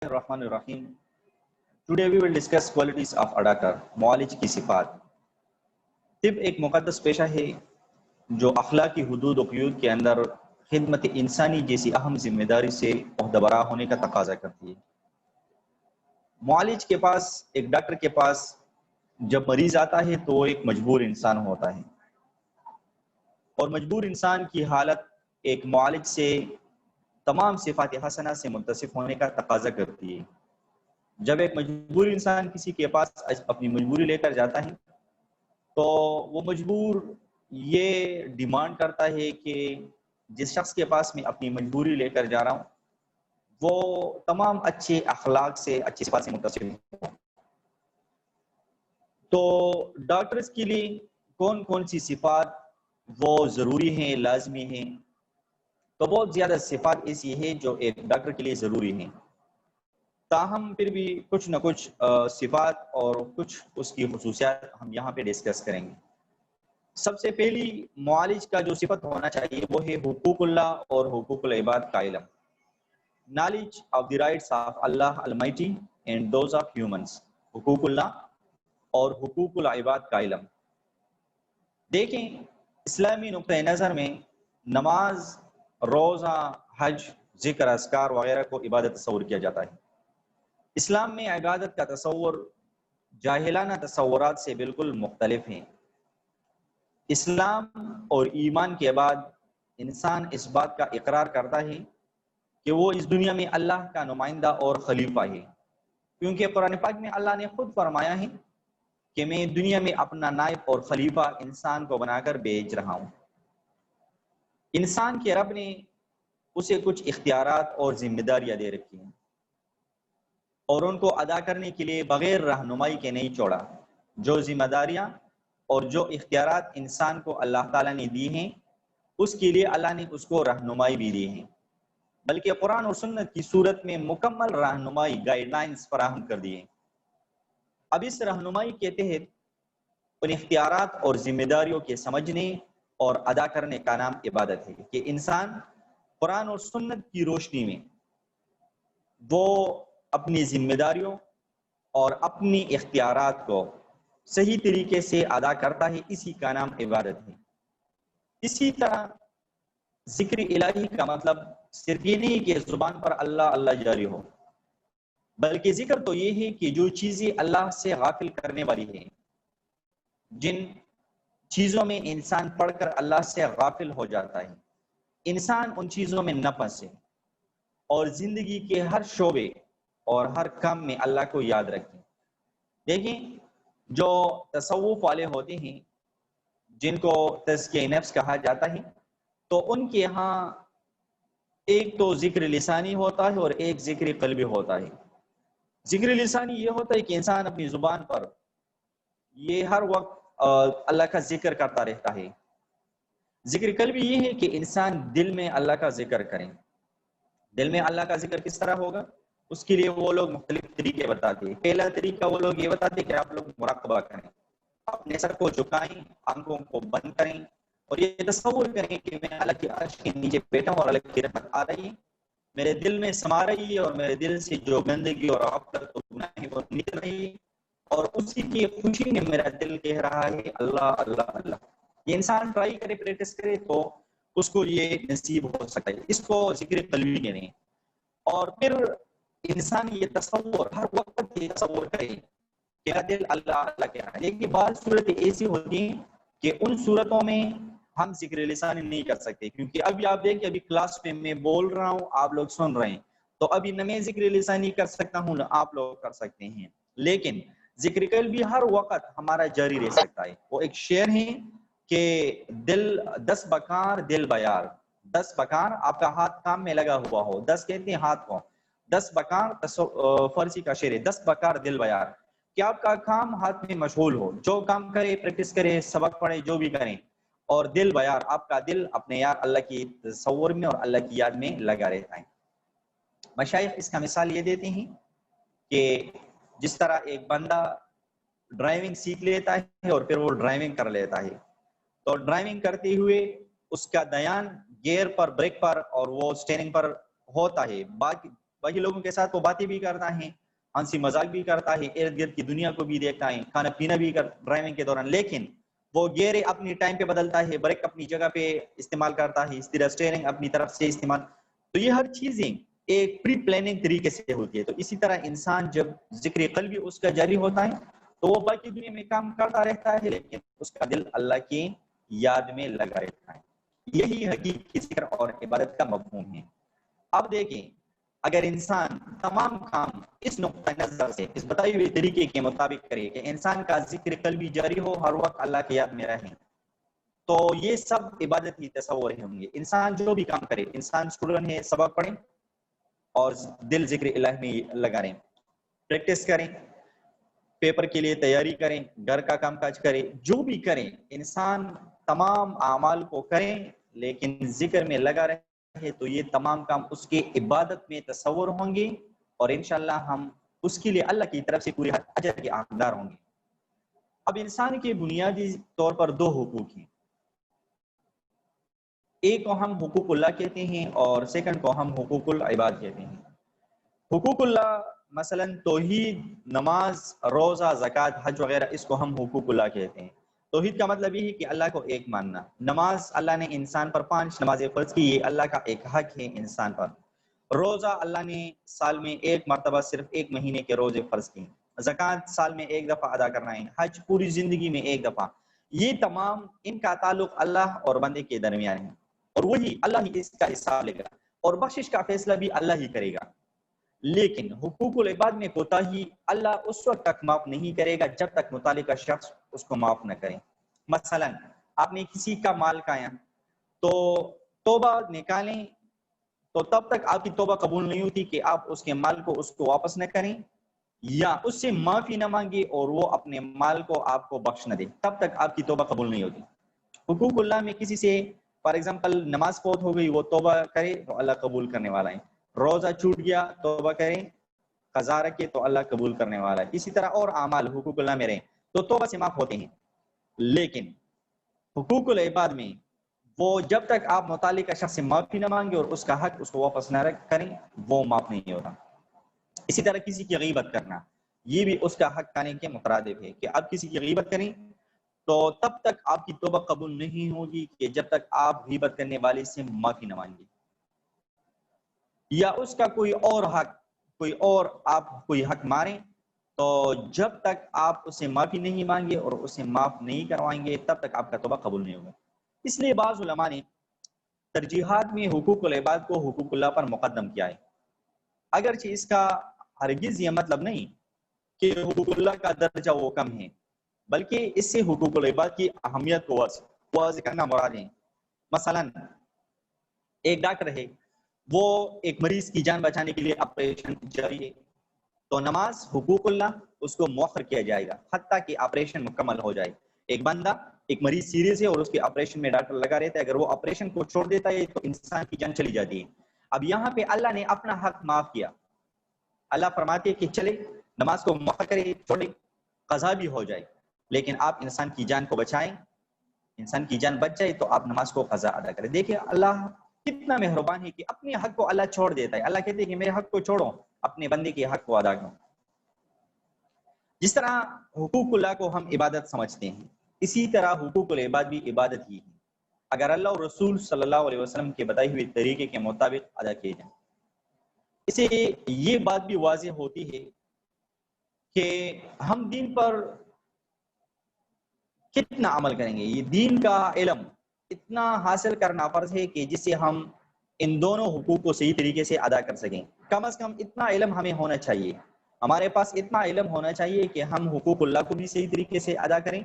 الرحمن الرحیم. Today we will discuss qualities of a doctor. معالج کی صفات. طب ایک مقدس پیشہ ہے جو اخلاقی حدود و قیود کے اندر خدمت انسانی جیسی اہم ذمہ داری سے عہدہ برا ہونے کا تقاضا کرتی ہے. معالج کے پاس، ایک ڈاکٹر کے پاس جب مریض آتا ہے تو وہ ایک مجبور انسان ہوتا ہے، اور مجبور انسان کی حالت ایک معالج سے تمام صفات حسنہ سے متصف ہونے کا تقاضا کرتی ہے. جب ایک مجبور انسان کسی کے پاس اپنی مجبوری لے کر جاتا ہے تو وہ مجبور یہ ڈیمانڈ کرتا ہے کہ جس شخص کے پاس میں اپنی مجبوری لے کر جا رہا ہوں وہ تمام اچھے اخلاق سے، اچھی صفات سے متصف ہو. تو ڈاکٹرز کے لیے کون کون سی صفات وہ ضروری ہیں، لازمی ہیں؟ تو بہت زیادہ صفات ایسی ہیں جو ایک ڈاکٹر کے لیے ضروری ہیں، تاہم پھر بھی کچھ نہ کچھ صفات اور کچھ اس کی خصوصیات ہم یہاں پہ ڈسکس کریں گے. سب سے پہلی معالج کا جو صفت ہونا چاہیے وہ ہے حقوق اللہ اور حقوق العباد کا علم. Knowledge of the rights of Allah almighty and those of humans. حقوق اللہ اور حقوق العباد کا علم. دیکھیں، اسلامی نقطۂ نظر میں نماز، روزہ، حج، ذکر، اذکار وغیرہ کو عبادت تصور کیا جاتا ہے. اسلام میں عبادت کا تصور جاہلانہ تصورات سے بالکل مختلف ہیں. اسلام اور ایمان کے بعد انسان اس بات کا اقرار کرتا ہے کہ وہ اس دنیا میں اللہ کا نمائندہ اور خلیفہ ہے، کیونکہ قرآن پاک میں اللہ نے خود فرمایا ہے کہ میں دنیا میں اپنا نائب اور خلیفہ انسان کو بنا کر بھیج رہا ہوں. انسان کے رب نے اسے کچھ اختیارات اور ذمہ داریاں دے رکھی ہیں اور ان کو ادا کرنے کے لیے بغیر رہنمائی کے نہیں چھوڑا. جو ذمہ داریاں اور جو اختیارات انسان کو اللہ تعالیٰ نے دی ہیں اس کے لیے اللہ نے اس کو رہنمائی بھی دی ہیں، بلکہ قرآن اور سنت کی صورت میں مکمل رہنمائی، گائیڈ لائنز فراہم کر دی ہیں. اب اس رہنمائی کے تحت ان اختیارات اور ذمہ داریوں کے سمجھنے اور ادا کرنے کا نام عبادت ہے کہ انسان قرآن اور سنت کی روشنی میں وہ اپنی ذمہ داریوں اور اپنی اختیارات کو صحیح طریقے سے ادا کرتا ہے. اسی کا نام عبادت ہے. اسی طرح ذکر الہی کا مطلب صرف یہ نہیں کہ زبان پر اللہ اللہ جاری ہو، بلکہ ذکر تو یہ ہے کہ جو چیزیں اللہ سے غافل کرنے والی ہیں، جن چیزوں میں انسان پڑھ کر اللہ سے غافل ہو جاتا ہے، انسان ان چیزوں میں نہ پھنسے اور زندگی کے ہر شعبے اور ہر کام میں اللہ کو یاد رکھیں. دیکھیں، جو تصوف والے ہوتے ہیں جن کو تزکیہ نفس کہا جاتا ہے، تو ان کے ہاں ایک تو ذکر لسانی ہوتا ہے اور ایک ذکر قلبی ہوتا ہے. ذکر لسانی یہ ہوتا ہے کہ انسان اپنی زبان پر یہ ہر وقت اللہ کا ذکر کرتا رہتا ہے. ذکر قلبی یہ ہے کہ انسان دل میں اللہ کا ذکر کریں. دل میں اللہ کا ذکر کس طرح ہوگا؟ اس کے لیے وہ لوگ مختلف طریقے بتاتے ہیں. پہلا طریقہ وہ لوگ یہ بتاتے ہیں کہ آپ لوگ مراقبہ کریں، اپنے سر کو جھکائیں، آنکھوں کو بند کریں اور یہ تصور کریں کہ میں اللہ کے عرش کے نیچے بیٹھا ہوں اور اللہ کی رحمت آ رہی ہے، میرے دل میں سما رہی ہے اور میرے دل سے جو گندگی اور غفلت اور گناہ ہے وہ نکل رہی ہے، اور اسی کی خوشی میں میرا دل کہہ رہا ہے اللہ اللہ اللہ. یہ انسان ٹرائی کرے، پریکٹس کرے تو اس کو یہ نصیب ہو سکتا ہے. اس کو ذکر قلبی کہتے ہیں. اور پھر انسان یہ تصور ہر وقت یہ تصور کرے کہ میرا دل اللہ اللہ کہہ رہا ہے. لیکن بعض صورتیں ایسی ہوتی ہیں کہ ان صورتوں میں ہم ذکر لسانی نہیں کر سکتے، کیونکہ ابھی آپ دیکھیں ابھی کلاس پہ میں بول رہا ہوں، آپ لوگ سن رہے ہیں، تو ابھی نہ میں ذکر لسانی کر سکتا ہوں نہ آپ لوگ کر سکتے ہیں. لیکن ذکر قلبی ہر وقت ہمارا جاری رہ سکتا ہے. وہ ایک شعر ہے کہ دل 10 بکار دل بیار. 10 بکار آپ کا ہاتھ کام میں لگا ہوا ہو، 10 کہتے ہیں ہاتھ کو، 10 بکار فارسی کا شعر ہے، 10 بکار دل بیار، کہ آپ کا کام ہاتھ میں مشغول ہو، جو کام کرے، پریکٹس کرے، سبق پڑھے، جو بھی کریں، اور دل بیار، آپ کا دل اپنے یار اللہ کی تصور میں اور اللہ کی یاد میں لگا رہتا ہے. مشائخ اس کا مثال یہ دیتے ہیں کہ جس طرح ایک بندہ ڈرائیونگ سیکھ لیتا ہے اور پھر وہ ڈرائیونگ کر لیتا ہے، تو ڈرائیونگ کرتے ہوئے اس کا دھیان گیئر پر، بریک پر اور وہ اسٹیئرنگ پر ہوتا ہے، باقی باقی لوگوں کے ساتھ وہ باتیں بھی کرتا ہے، ہنسی مذاق بھی کرتا ہے، ارد گرد کی دنیا کو بھی دیکھتا ہے، کھانا پینا بھی ڈرائیونگ کے دوران، لیکن وہ گیئر اپنی ٹائم پہ بدلتا ہے، بریک اپنی جگہ پہ استعمال کرتا ہے، اس طرح اسٹیئرنگ اپنی طرف سے استعمال. تو یہ ہر چیزیں ایک پری پلاننگ طریقے سے ہوتی ہے. تو اسی طرح انسان جب ذکر قلبی اس کا جاری ہوتا ہے تو وہ باقی دنیا میں کام کرتا رہتا ہے، لیکن اس کا دل اللہ کی یاد میں لگا رہتا ہے. یہی حقیقی ذکر اور عبادت کا مفہوم ہے. اب دیکھیں، اگر انسان تمام کام اس نقطہ نظر سے اس بتائی ہوئے طریقے کے مطابق کرے کہ انسان کا ذکر قلبی جاری ہو، ہر وقت اللہ کی یاد میں رہے، تو یہ سب عبادت ہی تصور ہوں گے. انسان جو بھی کام کرے، انسان اسٹوڈنٹ ہے، سبق پڑھیں اور دل ذکر الہ میں لگا رہیں، پریکٹس کریں، پیپر کے لیے تیاری کریں، گھر کا کام کاج کریں، جو بھی کریں انسان تمام اعمال کو کریں لیکن ذکر میں لگا رہے، تو یہ تمام کام اس کے عبادت میں تصور ہوں گے اور انشاءاللہ ہم اس کے لیے اللہ کی طرف سے پورے اجر کے حقدار ہوں گے. اب انسان کے بنیادی طور پر دو حقوق ہیں، ایک کو ہم حقوق اللہ کہتے ہیں اور سیکنڈ کو ہم حقوق العباد کہتے ہیں. حقوق اللہ مثلا توحید، نماز، روزہ، زکوٰۃ، حج وغیرہ، اس کو ہم حقوق اللہ کہتے ہیں. توحید کا مطلب یہ ہے کہ اللہ کو ایک ماننا. نماز اللہ نے انسان پر 5 نمازیں فرض کی، یہ اللہ کا ایک حق ہے انسان پر. روزہ اللہ نے سال میں ایک مرتبہ صرف 1 مہینے کے روزے فرض کی. زکوٰۃ سال میں 1 دفعہ ادا کرنا ہے. حج پوری زندگی میں 1 دفعہ. یہ تمام ان کا تعلق اللہ اور بندے کے درمیان ہے اور وہی اللہ ہی اس کا حساب لے گا اور بخشش کا فیصلہ بھی اللہ ہی کرے گا. لیکن حقوق العباد میں کوتاہی اللہ اس وقت تک معاف نہیں کرے گا جب تک متعلقہ شخص اس کو معاف نہ کرے. مثلا آپ نے کسی کا مال کھایا تو توبہ نکالیں تو تب تک آپ کی توبہ قبول نہیں ہوتی کہ آپ اس کے مال کو اس کو واپس نہ کریں یا اس سے معافی نہ مانگے اور وہ اپنے مال کو آپ کو بخش نہ دے، تب تک آپ کی توبہ قبول نہیں ہوتی. حقوق اللہ میں کسی سے فار ایگزامپل نماز فوت ہو گئی، وہ توبہ کرے تو اللہ قبول کرنے والا ہے. روزہ چھوٹ گیا، توبہ کریں، قضا رکھے تو اللہ قبول کرنے والا ہے. اسی طرح اور اعمال حقوق اللہ میں رہیں تو توبہ سے معاف ہوتے ہیں. لیکن حقوق العباد میں وہ جب تک آپ متعلقہ شخص سے معافی نہ مانگے اور اس کا حق اس کو واپس نہ کریں وہ معاف نہیں ہوتا. اسی طرح کسی کی غیبت کرنا، یہ بھی اس کا حق کھانے کے مترادف ہے کہ آپ کسی کی غیبت کریں تو تب تک آپ کی توبہ قبول نہیں ہوگی کہ جب تک آپ غیبت کرنے والے سے معافی نہ مانگیں یا اس کا کوئی اور حق، کوئی اور آپ کوئی حق ماریں تو جب تک آپ اسے معافی نہیں مانگے اور اسے معاف نہیں کروائیں گے تب تک آپ کا توبہ قبول نہیں ہوگا. اس لیے بعض علماء نے ترجیحات میں حقوق العباد کو حقوق اللہ پر مقدم کیا ہے، اگرچہ اس کا ہرگز یہ مطلب نہیں کہ حقوق اللہ کا درجہ وہ کم ہے، بلکہ اس سے حقوق العباد کی اہمیت کو واضح کرنا مراد ہے. مثلا ایک ڈاکٹر ہے، وہ ایک مریض کی جان بچانے کے لیے آپریشن جاری ہے تو نماز حقوق اللہ اس کو مؤخر کیا جائے گا حتیٰ کہ آپریشن مکمل ہو جائے. ایک بندہ، ایک مریض سیریس ہے اور اس کے آپریشن میں ڈاکٹر لگا رہتا ہے، اگر وہ آپریشن کو چھوڑ دیتا ہے تو انسان کی جان چلی جاتی ہے. اب یہاں پہ اللہ نے اپنا حق معاف کیا، اللہ فرماتے کہ چلے نماز کو مؤخر کرے، چھوڑے، قضا بھی ہو جائے، لیکن آپ انسان کی جان کو بچائیں، انسان کی جان بچ جائے تو آپ نماز کو قضا ادا کریں. دیکھیں اللہ کتنا مہربان ہے کہ اپنے حق کو اللہ چھوڑ دیتا ہے. اللہ کہتے ہیں کہ میرے حق کو چھوڑو، اپنے بندے کے حق کو ادا کرو. جس طرح حقوق اللہ کو ہم عبادت سمجھتے ہیں، اسی طرح حقوق العباد بھی عبادت ہی ہے اگر اللہ اور رسول صلی اللہ علیہ وسلم کے بتائی ہوئے طریقے کے مطابق ادا کیے جائیں. اسے یہ بات بھی واضح ہوتی ہے کہ ہم دین پر کتنا عمل کریں گے. یہ دین کا علم اتنا حاصل کرنا فرض ہے کہ جس سے ہم ان دونوں حقوق کو صحیح طریقے سے ادا کر سکیں. کم از کم اتنا علم ہمیں ہونا چاہیے، ہمارے پاس اتنا علم ہونا چاہیے کہ ہم حقوق اللہ کو بھی صحیح طریقے سے ادا کریں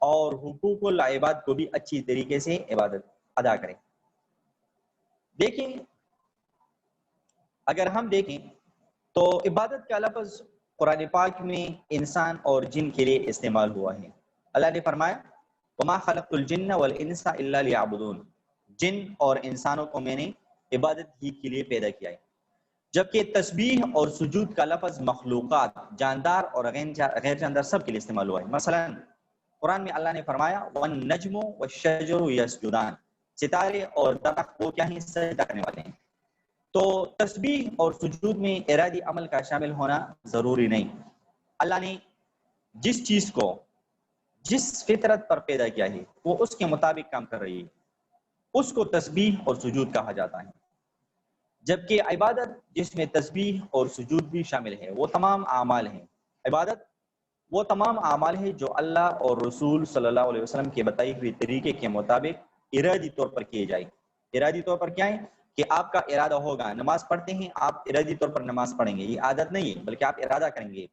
اور حقوق العباد کو بھی اچھی طریقے سے عبادت ادا کریں. دیکھیں اگر ہم دیکھیں تو عبادت کا لفظ قرآن پاک میں انسان اور جن کے لیے استعمال ہوا ہے. اللہ نے فرمایا وَمَا خَلَقْتُ الْجِنَّ وَالْإِنسَ إِلَّا لِيَعْبُدُونَ، جن اور انسانوں کو میں نے عبادت ہی کے لیے پیدا کیا ہے. جبکہ تسبیح اور سجود کا لفظ مخلوقات، جاندار اور غیر جاندار سب کے لیے استعمال ہوا ہے. مثلا قرآن میں اللہ نے فرمایا وَالنَّجْمُ وَالشَّجَرُ يَسْجُدَانِ، ستارے اور درخت وہ کیا ہیں؟ سجدہ کرنے والے ہیں. تو تسبیح اور سجود میں ارادی عمل کا شامل ہونا ضروری نہیں. اللہ نے جس چیز کو جس فطرت پر پیدا کیا ہے وہ اس کے مطابق کام کر رہی ہے، اس کو تسبیح اور سجود کہا جاتا ہے. جبکہ عبادت جس میں تسبیح اور سجود بھی شامل ہے وہ تمام اعمال ہیں. عبادت وہ تمام اعمال ہیں جو اللہ اور رسول صلی اللہ علیہ وسلم کے بتائی ہوئی طریقے کے مطابق ارادی طور پر کیے جائیں. ارادی طور پر کیا ہے کہ آپ کا ارادہ ہوگا، نماز پڑھتے ہیں آپ ارادی طور پر نماز پڑھیں گے، یہ عادت نہیں ہے بلکہ آپ ارادہ کریں گے.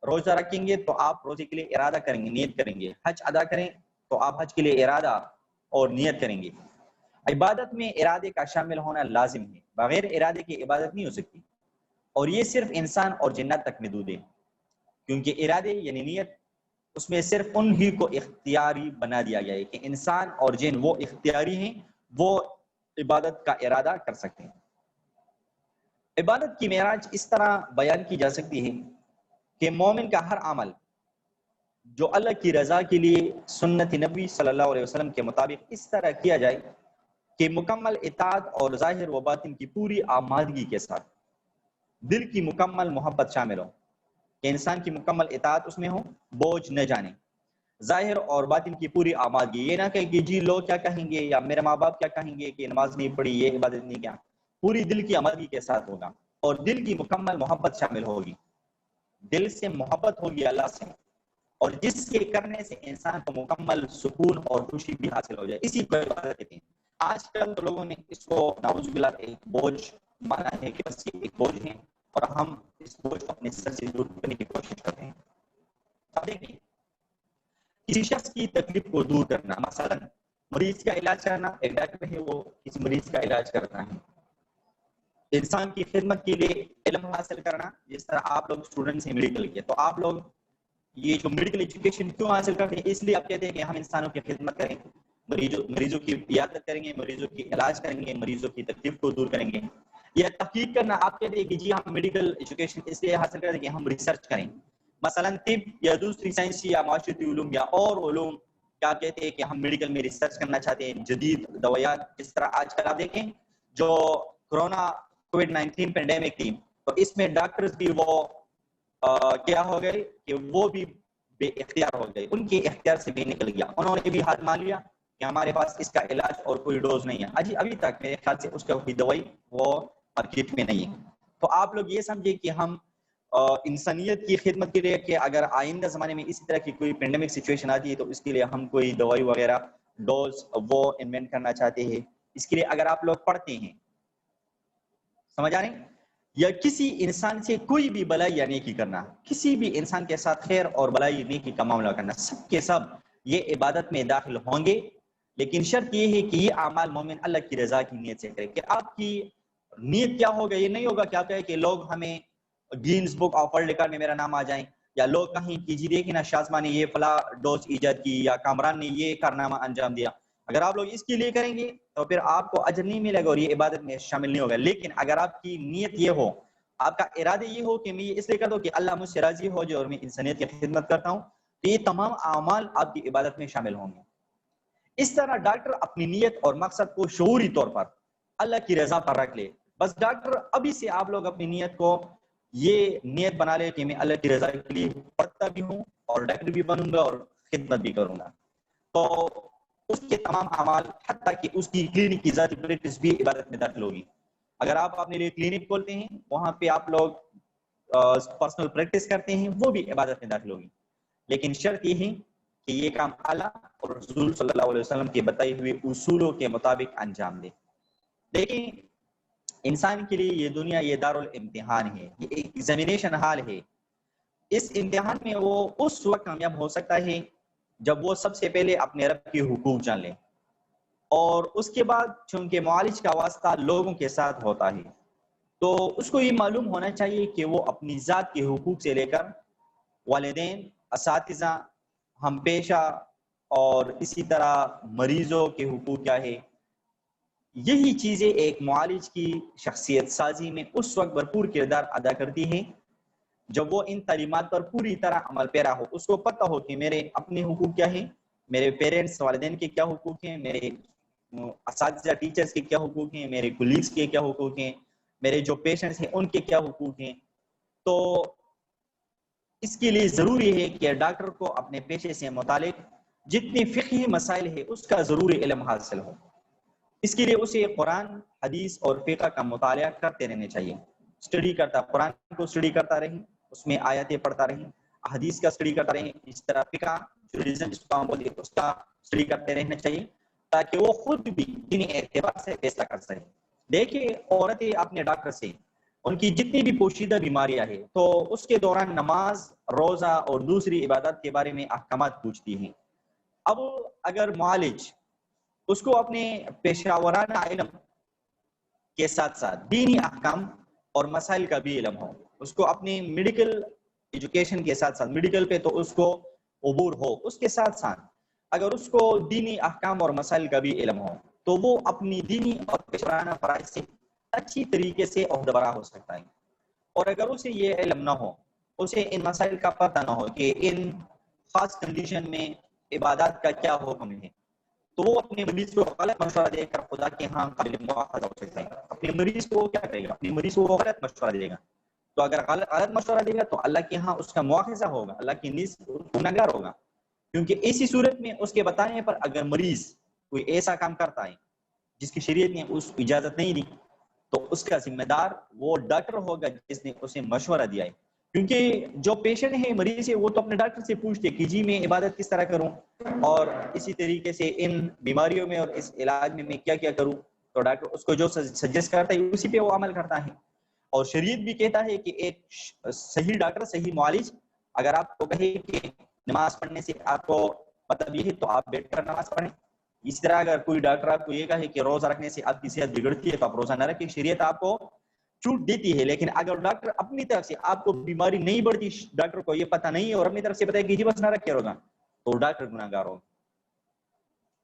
روزہ رکھیں گے تو آپ روزے کے لیے ارادہ کریں گے، نیت کریں گے. حج ادا کریں تو آپ حج کے لیے ارادہ اور نیت کریں گے. عبادت میں ارادے کا شامل ہونا لازم ہے، بغیر ارادے کی عبادت نہیں ہو سکتی. اور یہ صرف انسان اور جنات تک محدود ہے، کیونکہ ارادے یعنی نیت اس میں صرف ان ہی کو اختیاری بنا دیا گیا ہے کہ انسان اور جن وہ اختیاری ہیں، وہ عبادت کا ارادہ کر سکتے ہیں. عبادت کی معراج اس طرح بیان کی جا سکتی ہے کہ مومن کا ہر عمل جو اللہ کی رضا کے لیے سنت نبی صلی اللہ علیہ وسلم کے مطابق اس طرح کیا جائے کہ مکمل اطاعت اور ظاہر و باطن کی پوری آمادگی کے ساتھ دل کی مکمل محبت شامل ہو، کہ انسان کی مکمل اطاعت اس میں ہو، بوجھ نہ جانے. ظاہر اور باطن کی پوری آمادگی، یہ نہ کہ جی لوگ کیا کہیں گے یا میرے ماں باپ کیا کہیں گے کہ نماز نہیں پڑھی، یہ عبادت نہیں کیا. پوری دل کی آمادگی کے ساتھ ہوگا اور دل کی مکمل محبت شامل ہوگی. دل سے محبت ہوگی اللہ سے، اور جس کے کرنے سے انسان کو مکمل سکون اور خوشی بھی حاصل ہو جائے، اسی کو عبادت کہتے ہیں. آج کل تو لوگوں نے اس کو نعوذ باللہ ایک بوجھ مانا ہے کہ بس یہ ایک بوجھ ہے اور ہم اس بوجھ کو اپنے سر سے دور کرنے کی کوشش کرتے ہیں. اب دیکھیں، کسی شخص کی تکلیف کو دور کرنا، مثلا مریض کا علاج کرنا، ایک ڈاکٹر ہے وہ کسی مریض کا علاج کرنا ہے. انسان کی خدمت کے لیے علم حاصل کرنا، جس طرح آپ لوگ اسٹوڈنٹس ہیں میڈیکل کے، تو آپ لوگ یہ جو میڈیکل ایجوکیشن کیوں حاصل کرتے ہیں؟ اس لیے آپ کہتے ہیں کہ ہم انسانوں کی خدمت کریں، مریضوں کی عیادت کریں گے، مریضوں کی علاج کریں گے، مریضوں کی تکلیف کو دور کریں گے. یا تحقیق کرنا، آپ کہتے ہیں کہ جی ہم میڈیکل ایجوکیشن اس لیے حاصل کرتے ہیں کہ ہم ریسرچ کریں، مثلا طب یا دوسری سائنسی یا معاشرتی علوم یا اور علوم. کیا کہتے ہیں کہ ہم میڈیکل میں ریسرچ کرنا چاہتے ہیں، جدید دوائیات. جس طرح آج کل آپ دیکھیں جو کورونا کووڈ-19 پینڈیمک تھی، تو اس میں ڈاکٹرز بھی وہ کیا ہو گئے کہ وہ بھی بے اختیار ہو گئے، ان کے اختیار سے بھی نکل گیا. انہوں نے بھی ہاتھ مان لیا کہ ہمارے پاس اس کا علاج اور کوئی ڈوز نہیں ہے. ابھی تک میرے خیال سے اس کا کوئی دوائی وہ مارکیٹ میں نہیں ہے. تو آپ لوگ یہ سمجھے کہ ہم انسانیت کی خدمت کے لیے کہ اگر آئندہ زمانے میں اسی طرح کی کوئی پینڈیمک سچویشن آتی ہے تو اس کے لیے ہم کوئی دوائی وغیرہ ڈوز وہ انوینٹ کرنا چاہتے ہیں. اس کے لیے اگر آپ لوگ پڑھتے ہیں، سمجھ آ رہے ہیں، یا کسی انسان سے کوئی بھی بلائی یا نیکی کرنا، کسی بھی انسان کے ساتھ خیر اور بلائی نیکی کا معاملہ کرنا، سب کے سب یہ عبادت میں داخل ہوں گے. لیکن شرط یہ ہے کہ یہ اعمال مومن اللہ کی رضا کی نیت سے کرے. کہ آپ کی نیت کیا ہوگا؟ یہ نہیں ہوگا کہ آپ کہیں کہ لوگ ہمیں gains book of world record میں میرا نام آ جائیں، یا لوگ کہیں کہ جی دیکھیں نا شازمہ نے یہ فلاں ڈوز ایجاد کی یا کامران نے یہ کارنامہ انجام دیا. اگر آپ لوگ اس کے لیے کریں گے تو پھر آپ کو اجر نہیں ملے گا اور یہ عبادت میں شامل نہیں ہوگا. لیکن اگر آپ کی نیت یہ ہو، آپ کا ارادہ یہ ہو کہ میں یہ اس لیے کرتا ہوں کہ اللہ مجھ سے راضی ہو جائے اور میں انسانیت کی خدمت کرتا ہوں، تو یہ تمام اعمال آپ کی عبادت میں شامل ہوں گے. اس طرح ڈاکٹر اپنی نیت اور مقصد کو شعوری طور پر اللہ کی رضا پر رکھ لے. بس ڈاکٹر ابھی سے آپ لوگ اپنی نیت کو یہ نیت بنا لے کہ میں اللہ کی رضا کے لیے پڑھتا بھی ہوں اور ڈاکٹر بھی بنوں گا اور خدمت بھی کروں گا. تو اس کے تمام اعمال حتیٰ کہ اس کی کلینک کی ذاتی پریکٹس بھی عبادت میں داخل ہوگی. اگر آپ اپنے لیے کلینک کھولتے ہیں، وہاں پہ آپ لوگ پرسنل پریکٹس کرتے ہیں، وہ بھی عبادت میں داخل ہوگی. لیکن شرط یہ ہے کہ یہ کام اللہ اور رسول صلی اللہ علیہ وسلم کے بتائے ہوئے اصولوں کے مطابق انجام دے. دیکھیں، انسان کے لیے یہ دنیا یہ دارالامتحان ہے، یہ ایک ایگزامینیشن ہال ہے. اس امتحان میں وہ اس وقت کامیاب ہو سکتا ہے جب وہ سب سے پہلے اپنے رب کے حقوق جان لے، اور اس کے بعد چونکہ معالج کا واسطہ لوگوں کے ساتھ ہوتا ہے تو اس کو یہ معلوم ہونا چاہیے کہ وہ اپنی ذات کے حقوق سے لے کر والدین، اساتذہ، ہم پیشہ اور اسی طرح مریضوں کے حقوق کیا ہے. یہی چیزیں ایک معالج کی شخصیت سازی میں اس وقت بھرپور کردار ادا کرتی ہیں جب وہ ان تعلیمات پر پوری طرح عمل پیرا ہو. اس کو پتہ ہو کہ میرے اپنے حقوق کیا ہیں، میرے پیرنٹس والدین کے کیا حقوق ہیں، میرے اساتذہ ٹیچرز کے کیا حقوق ہیں، میرے کولیگز کے کیا حقوق ہیں، میرے جو پیشنٹس ہیں ان کے کیا حقوق ہیں. تو اس کے لیے ضروری ہے کہ ڈاکٹر کو اپنے پیشے سے متعلق جتنی فقہی مسائل ہے اس کا ضروری علم حاصل ہو. اس کے لیے اسے قرآن، حدیث اور فقہ کا مطالعہ کرتے رہنے چاہیے. اسٹڈی کرتا، قرآن کو اسٹڈی کرتا رہیں، اس میں آیاتیں پڑھتا رہیں، حدیث کا اسٹڈی کرتا رہیں، اس طرح فقہ جس کو ہم بولتے ہیں اس کا اسٹڈی کرتے رہنا چاہیے تاکہ وہ خود بھی دینی اعتبار سے فیصلہ کر سکے. دیکھیے عورتیں اپنے ڈاکٹر سے ان کی جتنی بھی پوشیدہ بیماریاں ہیں تو اس کے دوران نماز، روزہ اور دوسری عبادت کے بارے میں احکامات پوچھتی ہیں. اب اگر معالج اس کو اپنے پیشہ ورانہ علم کے ساتھ ساتھ دینی احکام اور مسائل کا بھی علم ہو، اس کو اپنی میڈیکل ایجوکیشن کے ساتھ ساتھ میڈیکل پہ تو اس کو عبور ہو، اس کے ساتھ ساتھ اگر اس کو دینی احکام اور مسائل کا بھی علم ہو تو وہ اپنی دینی اور پیشہ ورانہ فرائض سے اچھی طریقے سے عہدہ برا ہو سکتا ہے. اور اگر اسے یہ علم نہ ہو، اسے ان مسائل کا پتہ نہ ہو کہ ان خاص کنڈیشن میں عبادات کا کیا حکم ہے، تو وہ اپنے مریض کو غلط مشورہ دے کر خدا کے ہاں قابل مواخذہ ہو سکتا ہے. اپنے مریض کو کیا کرے گا؟ اپنے مریض کو وہ غلط مشورہ دے گا. تو اگر غلط مشورہ دے گا تو اللہ کے ہاں اس کا مواخذہ ہوگا، اللہ کی نزد گنہگار ہوگا. کیونکہ ایسی صورت میں اس کے بتانے پر اگر مریض کوئی ایسا کام کرتا ہے جس کی شریعت نے اس کو اجازت نہیں دی تو اس کا ذمہ دار وہ ڈاکٹر ہوگا جس نے اسے مشورہ دیا ہے. کیونکہ جو پیشنٹ ہے، مریض ہے، وہ تو اپنے ڈاکٹر سے پوچھتے کہ جی میں عبادت کس طرح کروں اور اسی طریقے سے ان بیماریوں میں اور اس علاج میں کیا کیا کروں. تو ڈاکٹر اس کو جو سجیسٹ کرتا ہے اسی پہ وہ عمل کرتا ہے. اور شریعت بھی کہتا ہے کہ ایک صحیح ڈاکٹر، صحیح معالج اگر آپ کو کہے کہ نماز پڑھنے سے آپ کو مطلب یہ ہے تو آپ بیٹھ کر نماز پڑھیں. اسی طرح اگر کوئی ڈاکٹر آپ کو یہ کہے کہ روزہ رکھنے سے آپ کی صحت بگڑتی ہے تو آپ روزہ نہ رکھیں. شریعت آپ کو چھوٹ دیتی ہے، لیکن اگر ڈاکٹر اپنی طرف سے آپ کو بیماری نہیں بڑھتی، ڈاکٹر کو یہ پتہ نہیں ہے اور اپنی طرف سے بتائے کہ جی بس نہ رکھے روزہ، تو ڈاکٹر گناہگار ہوگا.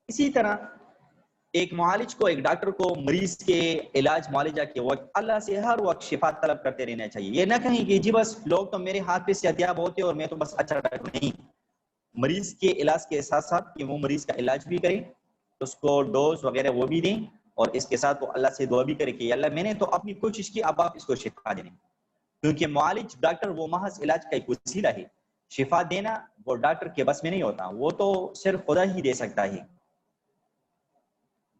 اسی طرح ایک معالج کو، ایک ڈاکٹر کو مریض کے علاج معالجہ کے وقت اللہ سے ہر وقت شفا طلب کرتے رہنا چاہیے. یہ نہ کہیں کہ جی بس لوگ تو میرے ہاتھ پہ صحتیاب ہوتے اور میں تو بس اچھا ڈاکٹر نہیں. مریض کے علاج کے ساتھ ساتھ کہ وہ مریض کا علاج بھی کریں، اس کو ڈوز وغیرہ وہ بھی دیں، اور اس کے ساتھ وہ اللہ سے دعا بھی کرے کہ اللہ میں نے تو اپنی کوشش کی، اب آپ اس کو شفا دیں. کیونکہ معالج ڈاکٹر وہ محض علاج کا ایک وسیلہ ہے، شفا دینا وہ ڈاکٹر کے بس میں نہیں ہوتا، وہ تو صرف خدا ہی دے سکتا ہے.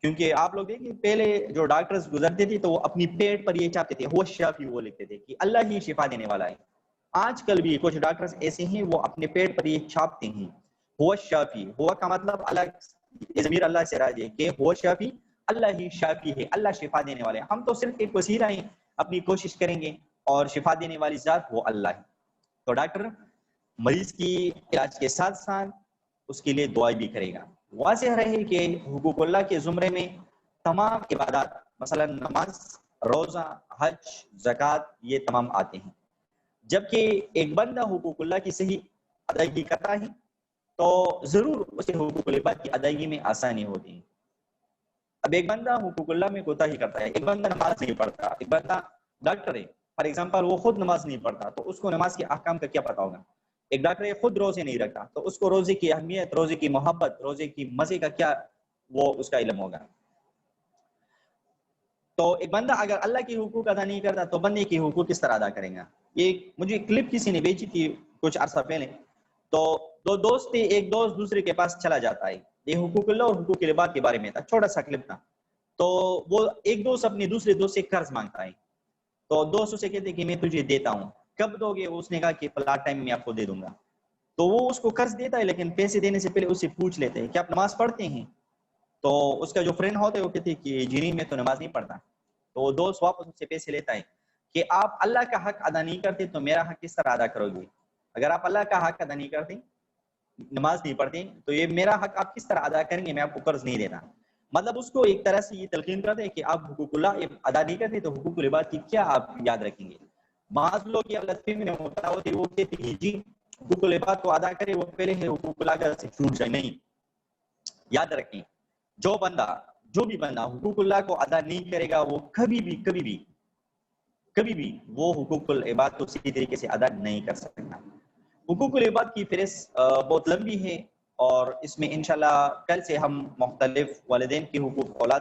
کیونکہ آپ لوگ دیکھیں پہلے جو ڈاکٹرز گزرتے تھے تو وہ اپنی پیٹ پر یہ چاہتے تھے ہوا شافی، وہ لکھتے تھے کہ اللہ ہی شفا دینے والا ہے. آج کل بھی کچھ ڈاکٹرز ایسے ہیں وہ اپنے پیٹ پر یہ چھاپتے ہیں ہوا شافی. ہوا کا مطلب اللہ، ضمیر اللہ سے راجع ہے کہ ہوا شافی، اللہ ہی شافی ہے، اللہ شفا دینے والے ہیں. ہم تو صرف ایک وسیلہ ہیں، اپنی کوشش کریں گے اور شفا دینے والی ذات وہ اللہ ہے. تو ڈاکٹر مریض کی علاج کے ساتھ ساتھ اس کے لیے دعا بھی کرے گا. واضح رہے کہ حقوق اللہ کے زمرے میں تمام عبادات، مثلا نماز، روزہ، حج، زکوٰۃ، یہ تمام آتے ہیں. جبکہ ایک بندہ حقوق اللہ کی صحیح ادائیگی کرتا ہے تو ضرور اسے حقوق العباد کی ادائیگی میں آسانی ہوتی ہے. اب ایک بندہ حقوق اللہ میں کوتاہی کرتا ہے، ایک بندہ نماز نہیں پڑھتا، ایک بندہ ڈاکٹر ہے فار ایگزامپل، وہ خود نماز نہیں پڑھتا تو اس کو نماز کے احکام کا کیا پتا ہوگا. ایک ڈاکٹر خود روزے نہیں رکھتا تو اس کو روزے کی اہمیت، روزے کی محبت، روزے کی مزے کا کیا وہ اس کا علم ہوگا. تو ایک بندہ اگر اللہ کے حقوق ادا نہیں کرتا تو بندے کے حقوق کس طرح ادا کریں گا. یہ مجھے کلپ کسی نے بھیجی تھی کچھ عرصہ پہلے. تو دو دوست تھے، ایک دوست دوسرے کے پاس چلا جاتا ہے، یہ حقوق اللہ اور حقوق العباد کے بارے میں تھا، چھوٹا سا کلپ تھا. تو وہ ایک دوست اپنے دوسرے دوست سے قرض مانگتا ہے تو دوست اسے کہتے کہ میں تجھے دیتا ہوں، کب دو گے؟ اس نے کہا کہ فلاں ٹائم میں آپ کو دے دوں گا. تو وہ اس کو قرض دیتا ہے، لیکن پیسے دینے سے پہلے اس سے پوچھ لیتے ہیں کہ آپ نماز پڑھتے ہیں؟ تو اس کا جو فرینڈ ہوتا ہے وہ کہتے ہیں کہ جی نہیں میں تو نماز نہیں پڑھتا. تو وہ دوست واپس اس سے پیسے لیتا ہے کہ آپ اللہ کا حق ادا نہیں کرتے تو میرا حق کس طرح ادا کرو گے؟ اگر آپ اللہ کا حق ادا نہیں کرتے، نماز نہیں پڑھتے، تو یہ میرا حق آپ کس طرح ادا کریں گے؟ میں آپ کو قرض نہیں دیتا. مطلب اس کو ایک طرح سے یہ تلقین کرتے ہیں کہ آپ حقوق اللہ ادا نہیں کرتے تو حقوق العباد کی کیا آپ یاد رکھیں گے. بعض لوگ یہ غلط فہمی میں مبتلا ہوتے ہیں، وہ کہتے ہیں جی حقوق العباد کو ادا کرے وہ پہلے ہے حقوق اللہ سے چھوٹ جائے. نہیں، یاد رکھیں جو بھی بندہ حقوق اللہ کو ادا نہیں کرے گا وہ کبھی بھی وہ حقوق العباد کو صحیح طریقے سے ادا نہیں کر سکتا. حقوق العباد کی فہرست بہت لمبی ہے اور اس میں انشاءاللہ کل سے ہم مختلف والدین کے حقوق، اولاد